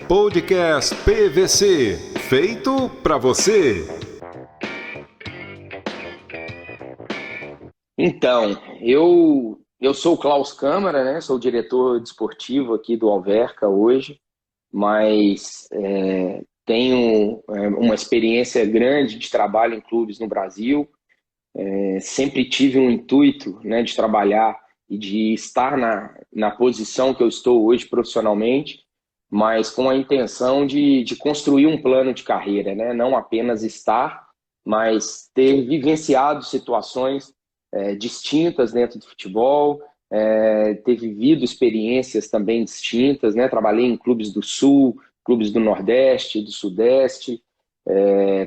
Podcast PVC, feito para você. Então, eu sou o Klaus Câmara, né? Sou o diretor desportivo aqui do Alverca hoje, mas tenho uma experiência grande de trabalho em clubes no Brasil. Sempre tive um intuito, né, de trabalhar e de estar na posição que eu estou hoje profissionalmente, mas com a intenção de construir um plano de carreira, né? Não apenas estar, mas ter vivenciado situações distintas dentro do futebol, ter vivido experiências também distintas, né? Trabalhei em clubes do Sul, clubes do Nordeste, do Sudeste,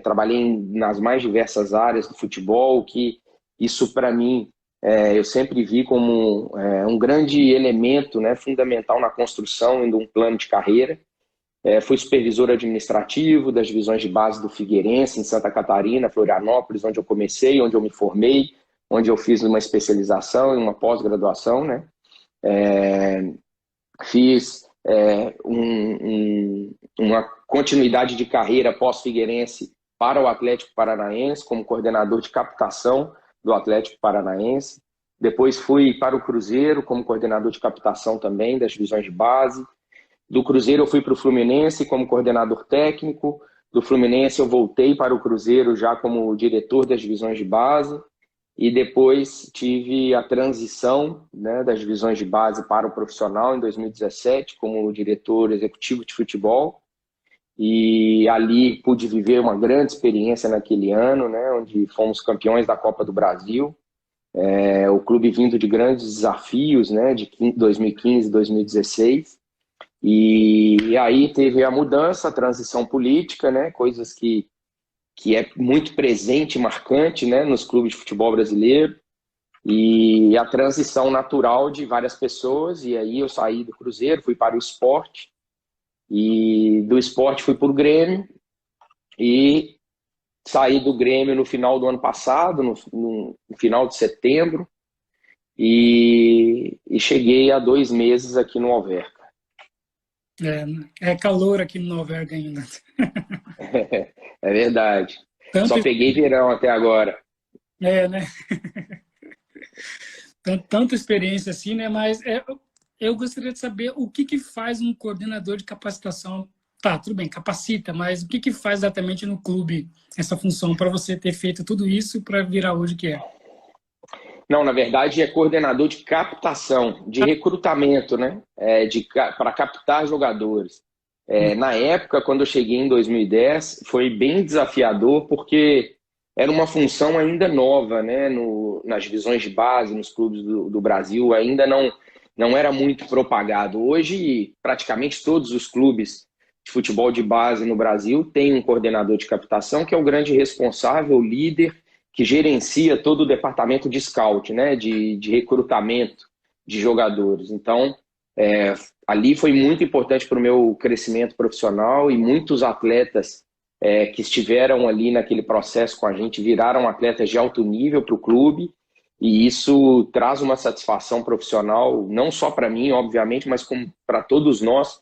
trabalhei nas mais diversas áreas do futebol, que isso para mim eu sempre vi como um grande elemento, né, fundamental na construção de um plano de carreira. Fui supervisor administrativo das divisões de base do Figueirense, em Santa Catarina, Florianópolis, onde eu comecei, onde eu me formei, onde eu fiz uma especialização e uma pós-graduação, né? Fiz uma continuidade de carreira pós-Figueirense para o Atlético Paranaense, como coordenador de captação do Atlético Paranaense. Depois fui para o Cruzeiro, como coordenador de captação também das divisões de base. Do Cruzeiro eu fui para o Fluminense como coordenador técnico. Do Fluminense eu voltei para o Cruzeiro já como diretor das divisões de base. E depois tive a transição, né, das divisões de base para o profissional em 2017 como diretor executivo de futebol. E ali pude viver uma grande experiência naquele ano, né, onde fomos campeões da Copa do Brasil. O clube vindo de grandes desafios, né, de 2015 e 2016. E aí teve a mudança, a transição política, né, coisas que é muito presente e marcante, né, nos clubes de futebol brasileiro, e a transição natural de várias pessoas. E aí eu saí do Cruzeiro, fui para o Sport, e do Sport fui para o Grêmio, e saí do Grêmio no final do ano passado, no final de setembro, e cheguei há 2 meses aqui no Alverca. É calor aqui no Alverca ainda. É verdade. Só peguei verão até agora. Né? Tanta experiência assim, né? Mas eu gostaria de saber o que faz um coordenador de capacitação. Tá, tudo bem, capacita, mas o que faz exatamente no clube essa função para você ter feito tudo isso para virar hoje o que é? Não, na verdade é coordenador de captação, de recrutamento, né? Para captar jogadores. Na época, quando eu cheguei em 2010, foi bem desafiador porque era uma função ainda nova, né? Nas divisões de base, nos clubes do Brasil, ainda não era muito propagado. Hoje, praticamente todos os clubes de futebol de base no Brasil têm um coordenador de captação, que é o grande responsável, o líder, que gerencia todo o departamento de scout, né? De recrutamento de jogadores. Então, ali foi muito importante para o meu crescimento profissional, e muitos atletas que estiveram ali naquele processo com a gente viraram atletas de alto nível para o clube, e isso traz uma satisfação profissional, não só para mim, obviamente, mas para todos nós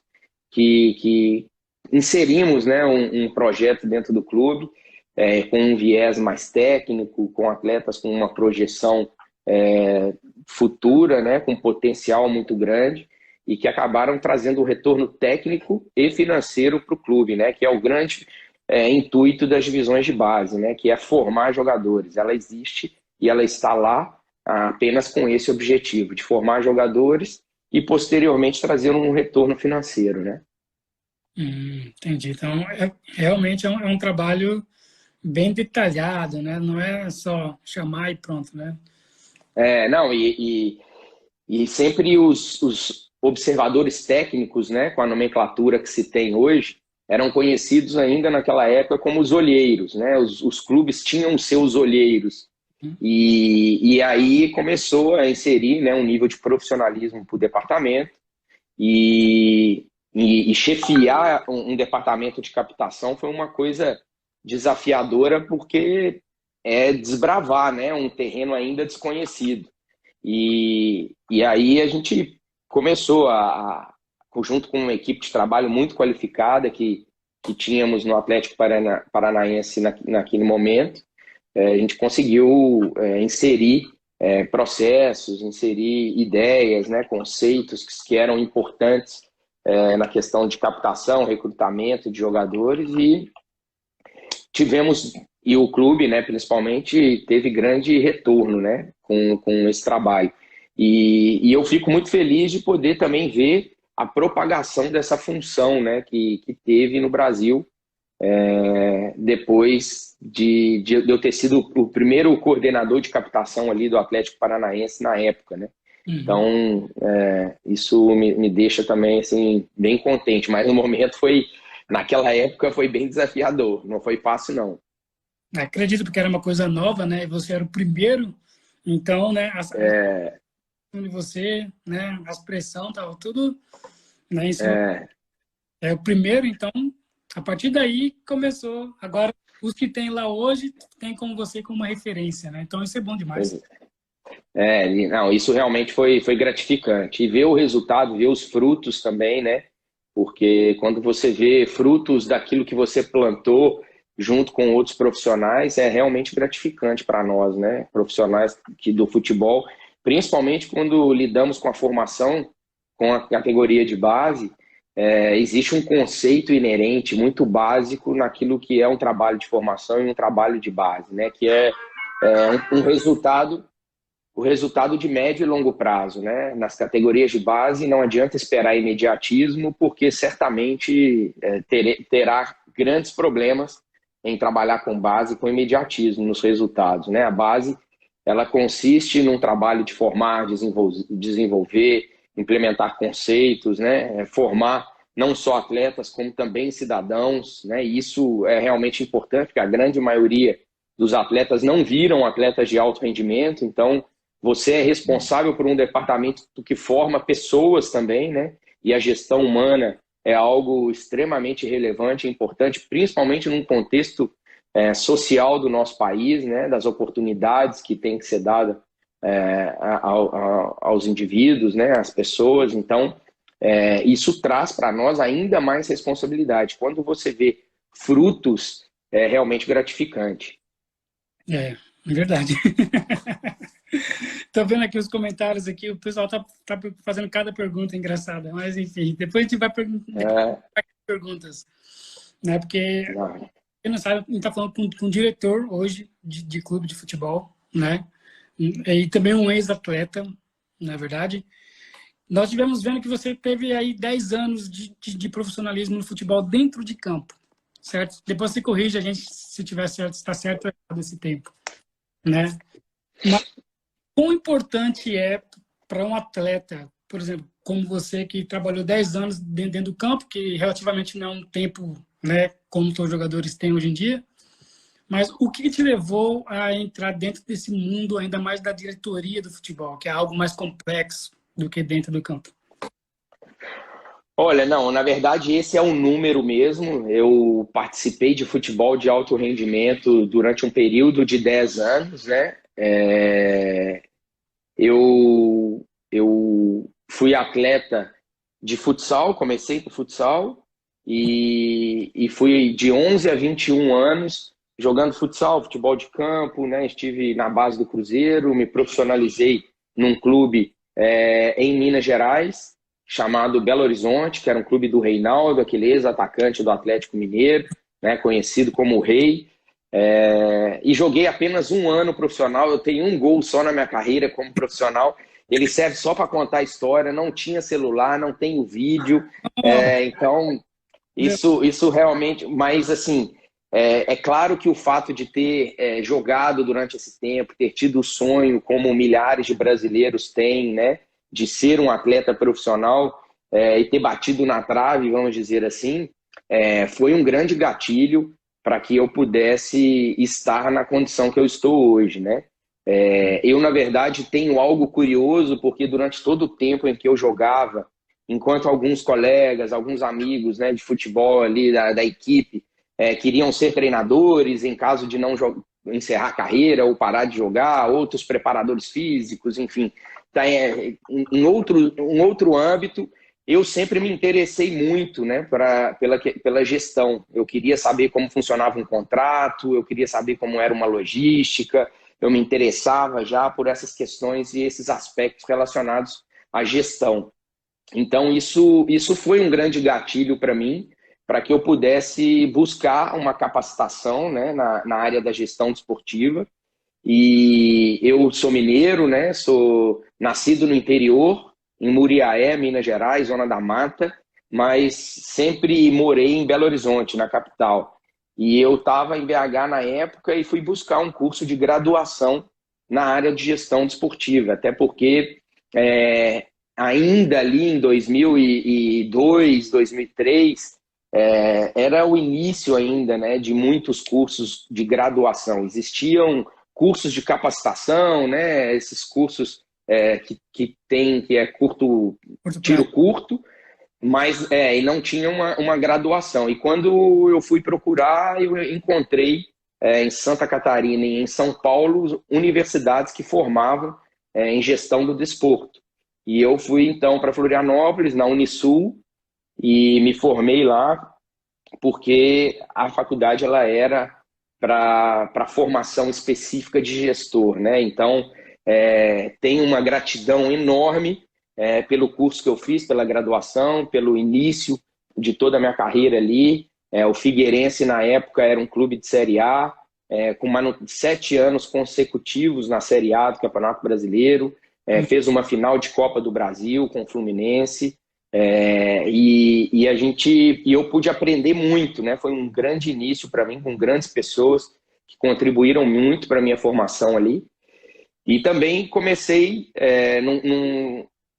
que inserimos, né, um projeto dentro do clube, com um viés mais técnico, com atletas com uma projeção futura, né, com potencial muito grande, e que acabaram trazendo um retorno técnico e financeiro para o clube, né, que é o grande intuito das divisões de base, né, que é formar jogadores. Ela existe e ela está lá apenas com esse objetivo, de formar jogadores e posteriormente trazer um retorno financeiro, né? Entendi. Então, realmente é um trabalho bem detalhado, né? Não é só chamar e pronto, né? Não, e sempre os observadores técnicos, né, com a nomenclatura que se tem hoje, eram conhecidos ainda naquela época como os olheiros, né? Os clubes tinham seus olheiros. E aí começou a inserir, né, um nível de profissionalismo para o departamento, e chefiar um departamento de captação foi uma coisa desafiadora, porque é desbravar, né, um terreno ainda desconhecido. E aí a gente começou a junto com uma equipe de trabalho muito qualificada que tínhamos no Atlético Paranaense naquele momento, a gente conseguiu inserir processos, inserir ideias, né, conceitos que eram importantes na questão de captação, recrutamento de jogadores, e o clube, né, principalmente, teve grande retorno, né, com esse trabalho. E eu fico muito feliz de poder também ver a propagação dessa função, né, que teve no Brasil, depois de eu ter sido o primeiro coordenador de captação ali do Atlético Paranaense na época, né? Uhum. Então, isso me deixa também assim, bem contente, mas no momento naquela época foi bem desafiador, não foi fácil não. Acredito, porque era uma coisa nova, né? Você era o primeiro, então, né? De você, né? As pressão, tava tudo, né? Em cima. É o primeiro, então, a partir daí começou. Agora, os que tem lá hoje tem com você como uma referência, né? Então, isso é bom demais. Não, isso realmente foi gratificante. E ver o resultado, ver os frutos também, né? Porque quando você vê frutos daquilo que você plantou junto com outros profissionais, é realmente gratificante para nós, né? Profissionais do futebol, principalmente quando lidamos com a formação, com a categoria de base, existe um conceito inerente muito básico naquilo que é um trabalho de formação e um trabalho de base, né? Que é o resultado de médio e longo prazo, né? Nas categorias de base não adianta esperar imediatismo, porque certamente terá grandes problemas em trabalhar com base, com imediatismo nos resultados, né? A base, ela consiste num trabalho de formar, desenvolver, implementar conceitos, né? Formar não só atletas, como também cidadãos, né? E isso é realmente importante, porque a grande maioria dos atletas não viram atletas de alto rendimento, então você é responsável por um departamento que forma pessoas também, né? E a gestão humana é algo extremamente relevante e importante, principalmente num contexto social do nosso país, né? Das oportunidades que tem que ser dada aos indivíduos, né? Às pessoas. Então, isso traz para nós ainda mais responsabilidade. Quando você vê frutos, é realmente gratificante. É verdade. Tô vendo aqui os comentários aqui, o pessoal tá fazendo cada pergunta engraçada, mas enfim, depois a gente vai perguntas, né? Porque quem não sabe, a gente tá falando com um diretor hoje de clube de futebol, né? E também um ex-atleta, na verdade. Nós tivemos vendo que você teve aí 10 anos de profissionalismo no futebol dentro de campo, certo? Depois você corrige a gente se tiver certo, se está certo ou errado esse tempo, né? Mas quão importante é para um atleta, por exemplo, como você, que trabalhou 10 anos dentro do campo, que relativamente não é um tempo, né, como os jogadores têm hoje em dia, mas o que te levou a entrar dentro desse mundo, ainda mais da diretoria do futebol, que é algo mais complexo do que dentro do campo? Olha, não, na verdade esse é um número mesmo. Eu participei de futebol de alto rendimento durante um período de 10 anos, né? Eu fui atleta de futsal, comecei com futsal e fui de 11 a 21 anos jogando futsal, futebol de campo, né? Estive na base do Cruzeiro, me profissionalizei num clube em Minas Gerais, chamado Belo Horizonte, que era um clube do Reinaldo, aquele ex-atacante do Atlético Mineiro, né? Conhecido como o Rei. E joguei apenas um ano profissional. Eu tenho um gol só na minha carreira como profissional. Ele serve só para contar a história. Não tinha celular, não tenho vídeo. Então, isso realmente... Mas, assim, é claro que o fato de ter jogado durante esse tempo, ter tido o sonho, como milhares de brasileiros têm, né, de ser um atleta profissional e ter batido na trave, vamos dizer assim, foi um grande gatilho para que eu pudesse estar na condição que eu estou hoje, né? Eu, na verdade, tenho algo curioso, porque durante todo o tempo em que eu jogava, enquanto alguns colegas, alguns amigos, né, de futebol ali da equipe queriam ser treinadores em caso de não encerrar a carreira ou parar de jogar, outros preparadores físicos, enfim, tá em um outro âmbito. eu sempre me interessei muito, né, pela gestão. Eu queria saber como funcionava um contrato, eu queria saber como era uma logística, eu me interessava já por essas questões e esses aspectos relacionados à gestão. Então, isso foi um grande gatilho para mim, para que eu pudesse buscar uma capacitação, né, na área da gestão desportiva. E eu sou mineiro, né, sou nascido no interior, em Muriaé, Minas Gerais, Zona da Mata, mas sempre morei em Belo Horizonte, na capital. E eu estava em BH na época e fui buscar um curso de graduação na área de gestão desportiva, até porque é, ainda ali em 2002, 2003, era o início ainda, né, de muitos cursos de graduação. Existiam cursos de capacitação, né, esses cursos que é curto, tiro curto, mas e não tinha uma graduação. E quando eu fui procurar, eu encontrei em Santa Catarina e em São Paulo universidades que formavam em gestão do desporto. E eu fui então para Florianópolis, na Unisul, e me formei lá porque a faculdade ela era para formação específica de gestor, né? Então, tenho uma gratidão enorme pelo curso que eu fiz, pela graduação, pelo início de toda a minha carreira ali. O Figueirense, na época, era um clube de Série A, com 7 anos consecutivos na Série A do Campeonato Brasileiro, fez uma final de Copa do Brasil com o Fluminense, e eu pude aprender muito, né? Foi um grande início para mim, com grandes pessoas que contribuíram muito para a minha formação ali. E também comecei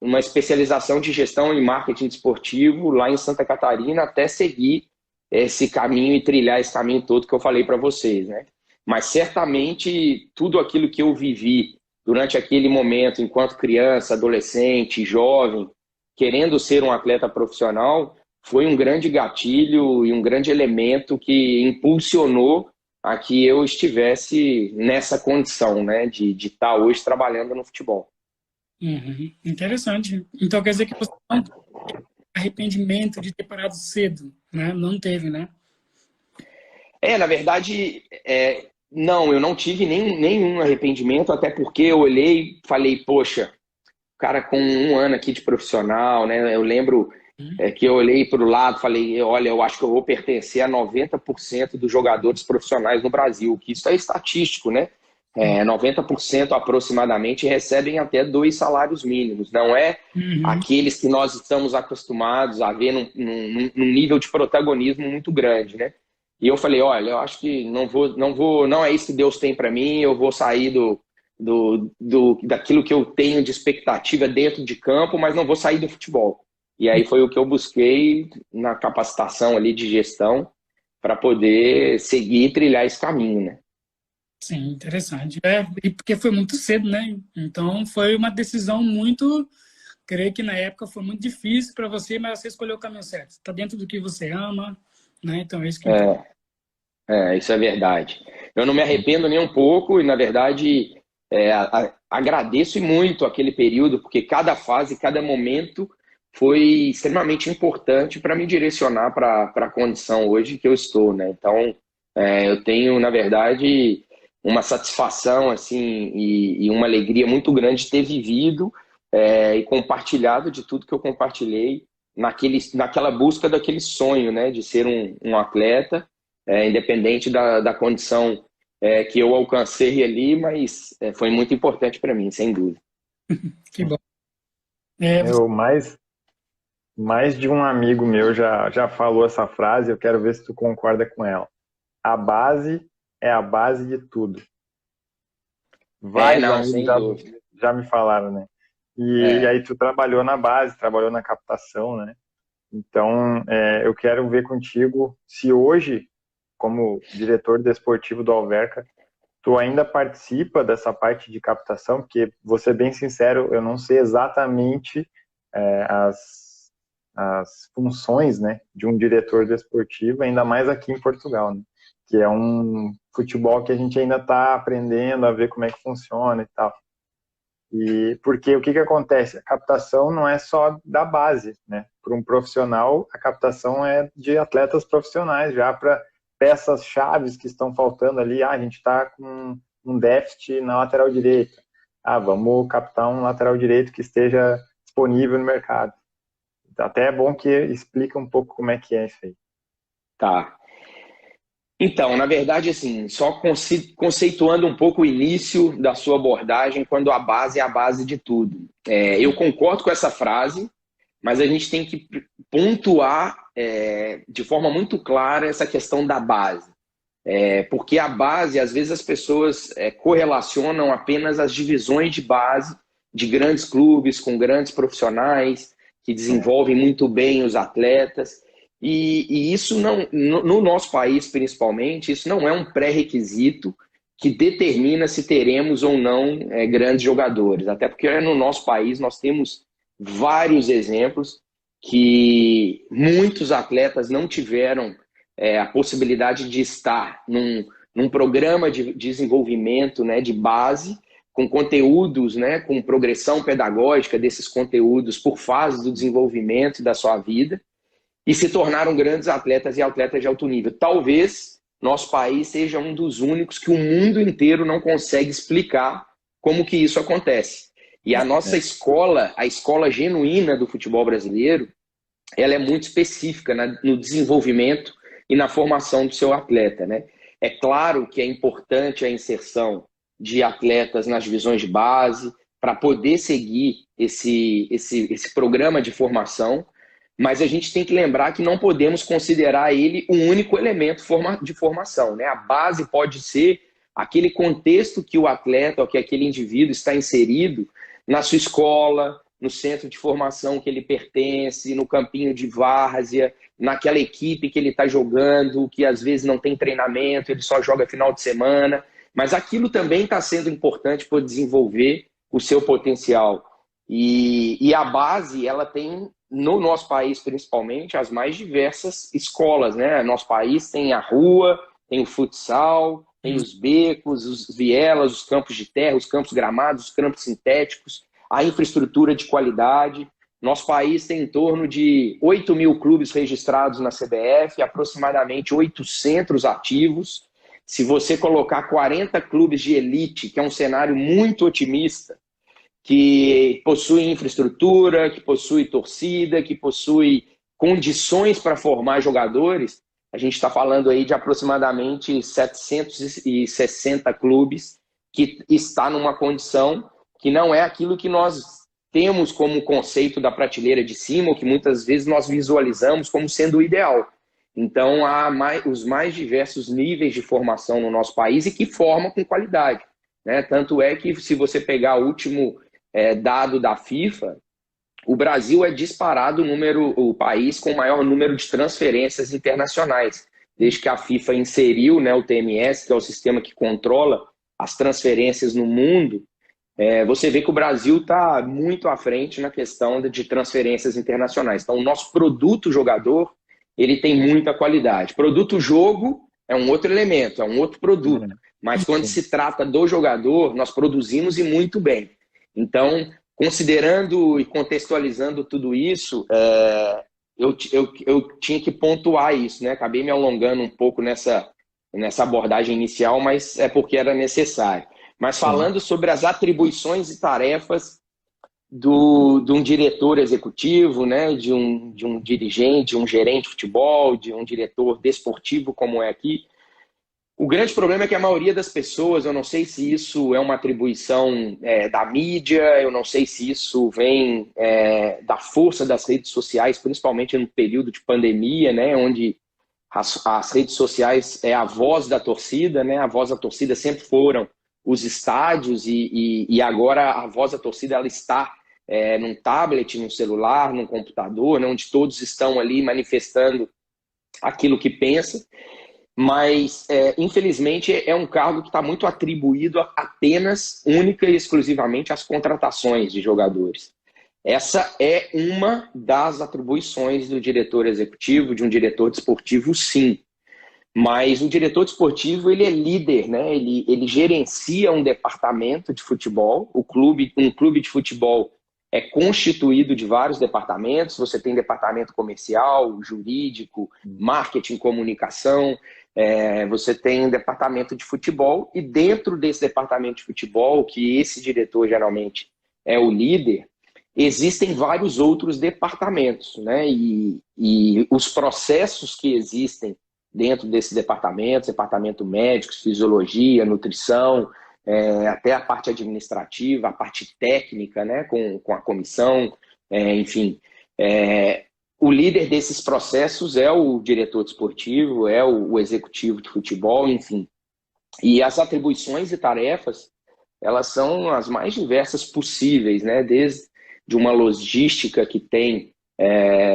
numa especialização de gestão e marketing esportivo lá em Santa Catarina, até seguir esse caminho e trilhar esse caminho todo que eu falei para vocês, né? Mas certamente tudo aquilo que eu vivi durante aquele momento, enquanto criança, adolescente, jovem, querendo ser um atleta profissional, foi um grande gatilho e um grande elemento que impulsionou a que eu estivesse nessa condição, né, de estar hoje trabalhando no futebol. Uhum. Interessante. Então quer dizer que você não teve arrependimento de ter parado cedo, né? Não teve, né? Na verdade, não, eu não tive nenhum arrependimento, até porque eu olhei e falei, poxa, cara com 1 ano aqui de profissional, né? Eu lembro que eu olhei para o lado e falei, olha, eu acho que eu vou pertencer a 90% dos jogadores profissionais no Brasil, que isso é estatístico, né? 90% aproximadamente recebem até 2 salários mínimos, não é aqueles que nós estamos acostumados a ver num nível de protagonismo muito grande, né? E eu falei, olha, eu acho que não é isso que Deus tem para mim, eu vou sair daquilo que eu tenho de expectativa dentro de campo, mas não vou sair do futebol. E aí foi o que eu busquei na capacitação ali de gestão para poder seguir e trilhar esse caminho, né? Sim, interessante. E porque foi muito cedo, né? Então foi uma decisão muito, creio que na época foi muito difícil para você, mas você escolheu o caminho certo. Está dentro do que você ama, né? Então é isso que importa. Isso é verdade. Eu não me arrependo nem um pouco e, na verdade, agradeço muito aquele período, porque cada fase, cada momento foi extremamente importante para me direcionar para a condição hoje que eu estou, né? Então, eu tenho, na verdade, uma satisfação assim e uma alegria muito grande de ter vivido e compartilhado de tudo que eu compartilhei naquela busca daquele sonho, né, de ser um atleta, independente da condição que eu alcancei ali, mas foi muito importante para mim, sem dúvida. Que bom. Mais de um amigo meu já falou essa frase, eu quero ver se tu concorda com ela. A base é a base de tudo. Vários amigos já me falaram, né? E aí tu trabalhou na base, trabalhou na captação, né? Então, eu quero ver contigo se hoje, como diretor desportivo do Alverca, tu ainda participa dessa parte de captação, porque, vou ser bem sincero, eu não sei exatamente as funções, né, de um diretor desportivo, ainda mais aqui em Portugal, né, que é um futebol que a gente ainda está aprendendo a ver como é que funciona e tal. E porque o que acontece? A captação não é só da base, né? Para um profissional, a captação é de atletas profissionais, já para peças chaves que estão faltando ali. A gente está com um déficit na lateral direita. Vamos captar um lateral direito que esteja disponível no mercado. Até é bom que explica um pouco como é que é isso aí. Tá. Então, na verdade, assim, só conceituando um pouco o início da sua abordagem, quando a base é a base de tudo. Eu concordo com essa frase, mas a gente tem que pontuar de forma muito clara essa questão da base. Porque a base, às vezes as pessoas correlacionam apenas as divisões de base de grandes clubes, com grandes profissionais, que desenvolvem muito bem os atletas. E isso não, no nosso país principalmente, isso não é um pré-requisito que determina se teremos ou não grandes jogadores. Até porque no nosso país nós temos vários exemplos que muitos atletas não tiveram a possibilidade de estar num programa de desenvolvimento, né, de base, com conteúdos, né, com progressão pedagógica desses conteúdos por fase do desenvolvimento da sua vida, e se tornaram grandes atletas e atletas de alto nível. Talvez nosso país seja um dos únicos que o mundo inteiro não consegue explicar como que isso acontece. E a nossa escola, a escola genuína do futebol brasileiro, ela é muito específica no desenvolvimento e na formação do seu atleta, né? É claro que é importante a inserção de atletas nas divisões de base para poder seguir esse programa de formação, mas a gente tem que lembrar que não podemos considerar ele um único elemento de formação, né? A base pode ser aquele contexto que o atleta ou que aquele indivíduo está inserido na sua escola, no centro de formação que ele pertence, no campinho de várzea, naquela equipe que ele está jogando, que às vezes não tem treinamento, ele só joga final de semana, mas aquilo também está sendo importante para desenvolver o seu potencial. E a base, ela tem, no nosso país principalmente, as mais diversas escolas, né? Nosso país tem a rua, tem o futsal, tem os becos, os vielas, os campos de terra, os campos gramados, os campos sintéticos, a infraestrutura de qualidade. Nosso país tem em torno de 8 mil clubes registrados na CBF, aproximadamente 800 ativos. Se você colocar 40 clubes de elite, que é um cenário muito otimista, que possui infraestrutura, que possui torcida, que possui condições para formar jogadores, a gente está falando aí de aproximadamente 760 clubes que está numa condição que não é aquilo que nós temos como conceito da prateleira de cima, ou que muitas vezes nós visualizamos como sendo o ideal. Então, há os mais diversos níveis de formação no nosso país e que formam com qualidade, né? Tanto é que, se você pegar o último dado da FIFA, o Brasil é disparado o país com o maior número de transferências internacionais. Desde que a FIFA inseriu, né, o TMS, que é o sistema que controla as transferências no mundo, você vê que o Brasil está muito à frente na questão de transferências internacionais. Então, o nosso produto jogador, ele tem muita qualidade. Produto jogo é um outro elemento, é um outro produto. Mas quando se trata do jogador, nós produzimos e muito bem. Então, considerando e contextualizando tudo isso, eu tinha que pontuar isso, né? Acabei me alongando um pouco nessa abordagem inicial, mas é porque era necessário. Mas falando sobre as atribuições e tarefas de um diretor executivo, né? de um dirigente, de um gerente de futebol, de um diretor desportivo, como é aqui, o grande problema é que a maioria das pessoas, eu não sei se isso é uma atribuição da mídia, eu não sei se isso vem da força das redes sociais, principalmente no período de pandemia, né, onde as redes sociais é a voz da torcida, né, a voz da torcida sempre foram os estádios e agora a voz da torcida ela está num tablet, num celular, num computador, né, onde todos estão ali manifestando aquilo que pensam. Mas, infelizmente, é um cargo que está muito atribuído apenas, única e exclusivamente às contratações de jogadores. Essa é uma das atribuições do diretor executivo, de um diretor desportivo, sim. Mas o diretor desportivo, ele é líder, né? Ele gerencia um departamento de futebol. Um clube de futebol é constituído de vários departamentos. Você tem departamento comercial, jurídico, marketing, comunicação. Você tem um departamento de futebol. E dentro desse departamento de futebol, que esse diretor geralmente é o líder, existem vários outros departamentos, né? E os processos que existem dentro desse departamento médico, fisiologia, nutrição, até a parte administrativa, a parte técnica, né, com a comissão, enfim. O líder desses processos é o diretor desportivo, é o executivo de futebol, enfim. E as atribuições e tarefas, elas são as mais diversas possíveis, né, desde de uma logística que tem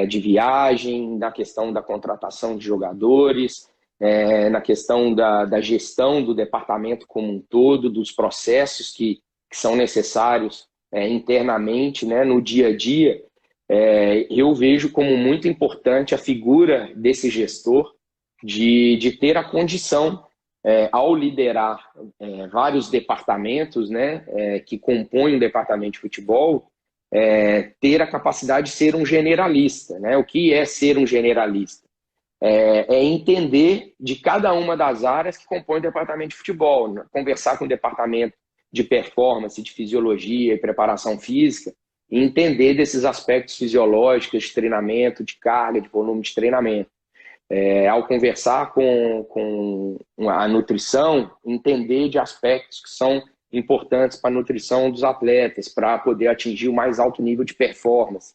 de viagem, na questão da contratação de jogadores, na questão da gestão do departamento como um todo, dos processos que são necessários internamente, né, no dia a dia. Eu vejo como muito importante a figura desse gestor de ter a condição, ao liderar vários departamentos, né, que compõem o departamento de futebol, ter a capacidade de ser um generalista, né? O que é ser um generalista? É entender de cada uma das áreas que compõem o departamento de futebol, né? Conversar com o departamento de performance, de fisiologia e preparação física, e entender desses aspectos fisiológicos, de treinamento, de carga, de volume de treinamento. Ao conversar com a nutrição, entender de aspectos que são importantes para a nutrição dos atletas, para poder atingir o mais alto nível de performance,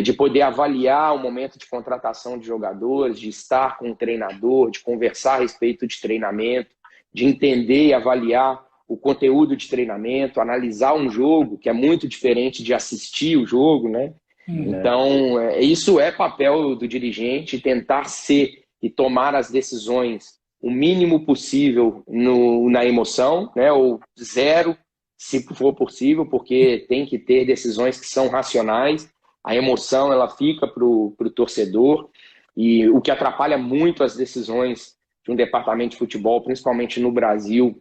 de poder avaliar o momento de contratação de jogadores, de estar com o treinador, de conversar a respeito de treinamento, de entender e avaliar o conteúdo de treinamento, analisar um jogo, que é muito diferente de assistir o jogo, né? Então, isso é papel do dirigente, tentar ser e tomar as decisões o mínimo possível na emoção, né? Ou zero, se for possível, porque tem que ter decisões que são racionais. A emoção, ela fica para o torcedor, e o que atrapalha muito as decisões de um departamento de futebol, principalmente no Brasil,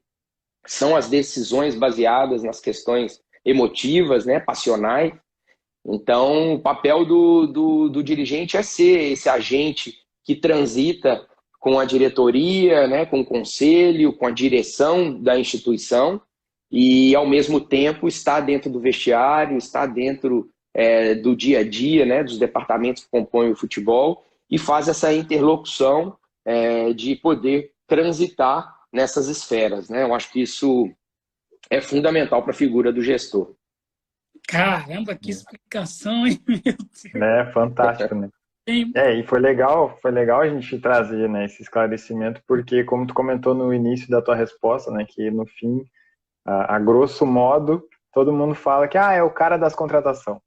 são as decisões baseadas nas questões emotivas, né? Passionais. Então, o papel do dirigente é ser esse agente que transita com a diretoria, né, com o conselho, com a direção da instituição, e, ao mesmo tempo, está dentro do vestiário, está dentro do dia a dia, né, dos departamentos que compõem o futebol, e faz essa interlocução de poder transitar nessas esferas, né? Eu acho que isso é fundamental para a figura do gestor. Caramba, que explicação, hein, meu Deus. Fantástico, né? E foi legal a gente trazer, né, esse esclarecimento, porque, como tu comentou no início da tua resposta, né, que no fim, a grosso modo, todo mundo fala que é o cara das contratações.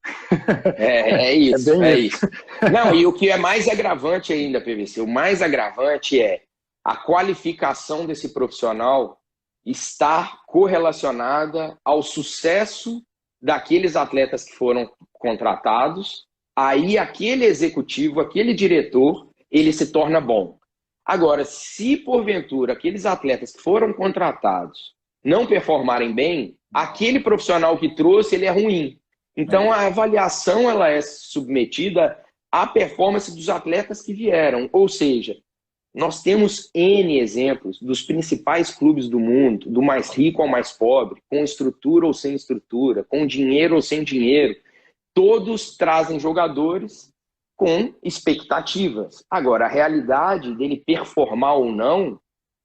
Isso, isso. Não, e o que é mais agravante ainda, PVC, o mais agravante é a qualificação desse profissional estar correlacionada ao sucesso daqueles atletas que foram contratados. Aí aquele executivo, aquele diretor, ele se torna bom. Agora, se porventura aqueles atletas que foram contratados não performarem bem, aquele profissional que trouxe, ele é ruim. Então a avaliação, ela é submetida à performance dos atletas que vieram. Ou seja, nós temos N exemplos dos principais clubes do mundo, do mais rico ao mais pobre, com estrutura ou sem estrutura, com dinheiro ou sem dinheiro. Todos trazem jogadores com expectativas. Agora, a realidade dele performar ou não,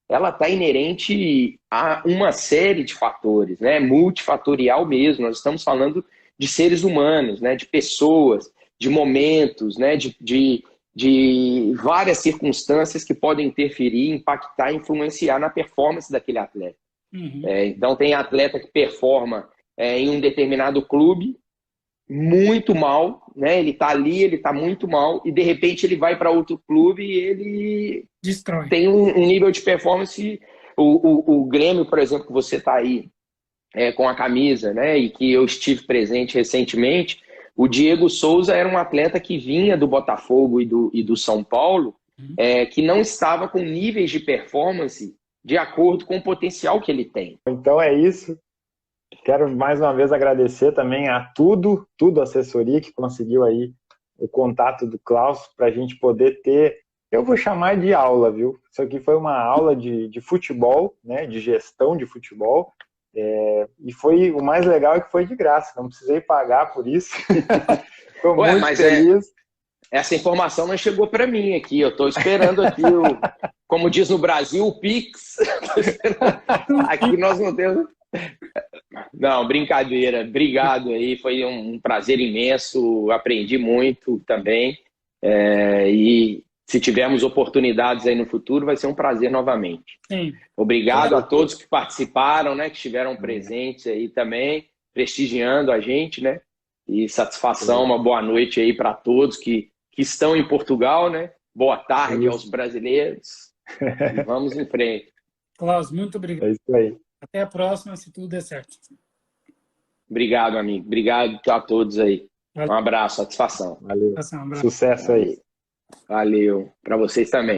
ela está inerente a uma série de fatores, né? Multifatorial mesmo. Nós estamos falando de seres humanos, né? De pessoas, de momentos, né? De várias circunstâncias que podem interferir, impactar, influenciar na performance daquele atleta. Então, tem atleta que performa em um determinado clube muito mal, né? Ele tá ali, ele tá muito mal, e de repente ele vai para outro clube e ele destrói. Tem um nível de performance. O Grêmio, por exemplo, que você tá aí com a camisa, né? E que eu estive presente recentemente, o Diego Souza era um atleta que vinha do Botafogo e do São Paulo, que não estava com níveis de performance de acordo com o potencial que ele tem. Então é isso. Quero mais uma vez agradecer também a Tudo Assessoria, que conseguiu aí o contato do Klaus para a gente poder ter, eu vou chamar de aula, viu? Isso aqui foi uma aula de futebol, né? De gestão de futebol. E foi o mais legal é que foi de graça, não precisei pagar por isso. Estou muito feliz. Essa informação não chegou para mim aqui. Eu estou esperando aqui, como diz no Brasil, o Pix. Aqui nós não temos. Não, brincadeira. Obrigado aí. Foi um prazer imenso. Aprendi muito também. E se tivermos oportunidades aí no futuro, vai ser um prazer novamente. Sim. Obrigado a todos que participaram, né? Que estiveram presentes aí também, prestigiando a gente, né? E satisfação, uma boa noite aí para todos que estão em Portugal, né? Boa tarde aos brasileiros. E vamos em frente. Klaus, muito obrigado. É isso aí. Até a próxima, se tudo der certo. Obrigado, amigo. Obrigado a todos aí. Valeu. Um abraço, satisfação. Valeu. Um abraço. Sucesso aí. Valeu. Para vocês também.